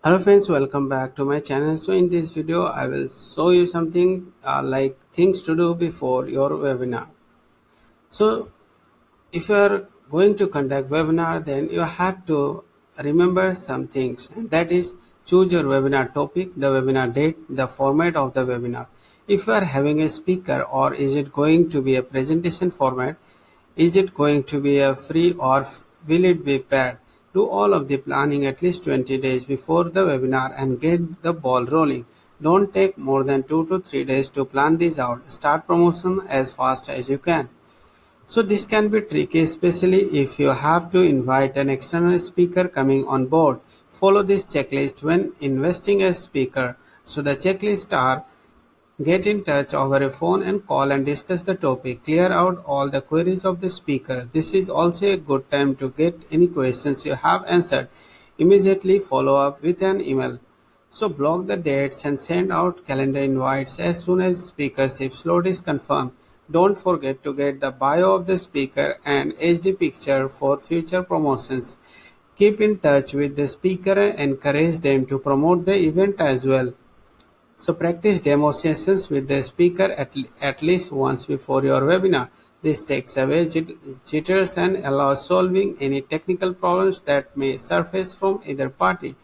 Hello friends, welcome back to my channel. So in this video I will show you something like things to do before your webinar. So if you are going to conduct webinar, then you have to remember some things, and that is choose your webinar topic, the webinar date, the format of the webinar. If you are having a speaker, or is it going to be a presentation format, is it going to be a free, or will it be paid? Do all of the planning at least 20 days before the webinar and get the ball rolling. Don't take more than 2 to 3 days to plan this out. Start promotion as fast as you can. So this can be tricky, especially if you have to invite an external speaker coming on board. Follow this checklist when investing a speaker. So the checklist are: get in touch over a phone and call and discuss the topic. Clear out all the queries of the speaker. This is also a good time to get any questions you have answered. Immediately follow up with an email. So block the dates and send out calendar invites as soon as speakership slot is confirmed. Don't forget to get the bio of the speaker and HD picture for future promotions. Keep in touch with the speaker and encourage them to promote the event as well. So practice demo sessions with the speaker at least once before your webinar. This takes away jitters and allows solving any technical problems that may surface from either party.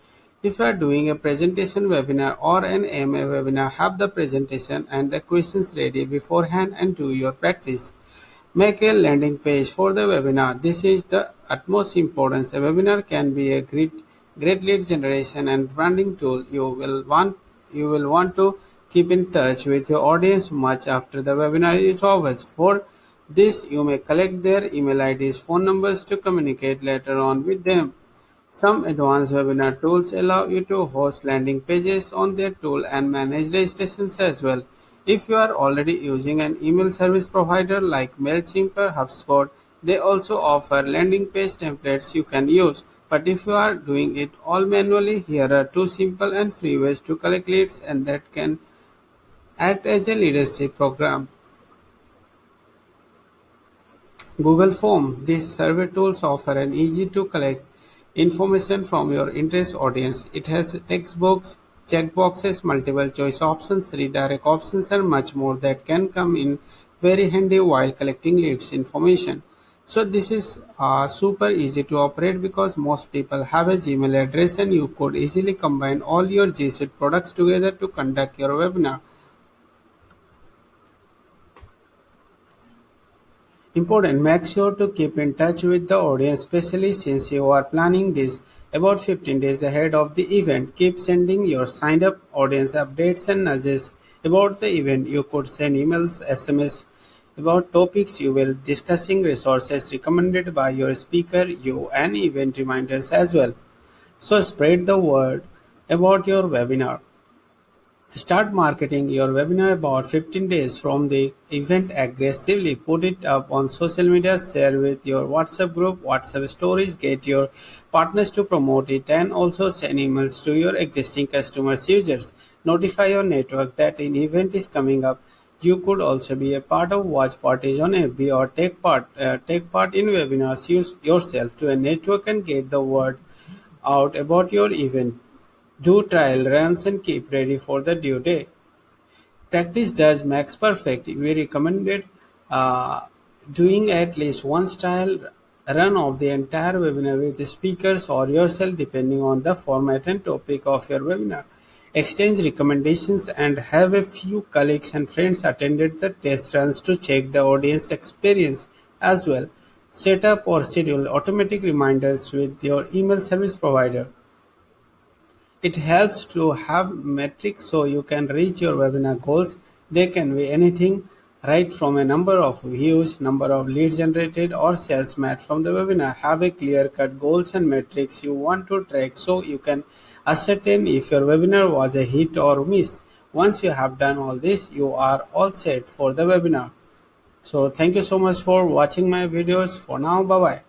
If you are doing a presentation webinar or an AMA webinar, have the presentation and the questions ready beforehand and do your practice. Make a landing page for the webinar. This is the utmost importance. A webinar can be a great lead generation and branding tool. You will want to keep in touch with your audience much after the webinar is over. For this, you may collect their email IDs, phone numbers to communicate later on with them. Some advanced webinar tools allow you to host landing pages on their tool and manage registrations as well. If you are already using an email service provider like MailChimp or HubSpot, they also offer landing page templates you can use. But if you are doing it all manually, here are two simple and free ways to collect leads and that can act as a leadership program. Google Form. These survey tools offer an easy to collect information from your interest audience. It has text box, checkboxes, multiple choice options, redirect options, and much more that can come in very handy while collecting leads information. So this is super easy to operate because most people have a Gmail address, and you could easily combine all your G Suite products together to conduct your webinar. Important. Make sure to keep in touch with the audience, especially since you are planning this about 15 days ahead of the event. Keep sending your signed up audience updates and nudges about the event. You could send emails, SMS about topics you will discussing, resources recommended by your speaker, you, and event reminders as well. So spread the word about your webinar. Start marketing your webinar about 15 days from the event aggressively. Put it up on social media, share with your WhatsApp group, WhatsApp stories, get your partners to promote it, and also send emails to your existing customers, users. Notify your network that an event is coming up. You could also be a part of watch parties on FB or take part in webinars. Use yourself to a network and get the word out about your event. Do trial runs and keep ready for the due date. Practice does makes perfect. We recommended uh, doing at least one trial run of the entire webinar with the speakers or yourself, depending on the format and topic of your webinar. Exchange recommendations and have a few colleagues and friends attended the test runs to check the audience experience as well. Set up or schedule automatic reminders with your email service provider. It helps to have metrics so you can reach your webinar goals. They can be anything right from a number of views, number of leads generated, or sales made from the webinar. Have a clear cut goals and metrics you want to track so you can ascertain if your webinar was a hit or miss. Once you have done all this, you are all set for the webinar. So thank you so much for watching my videos. For now, bye bye.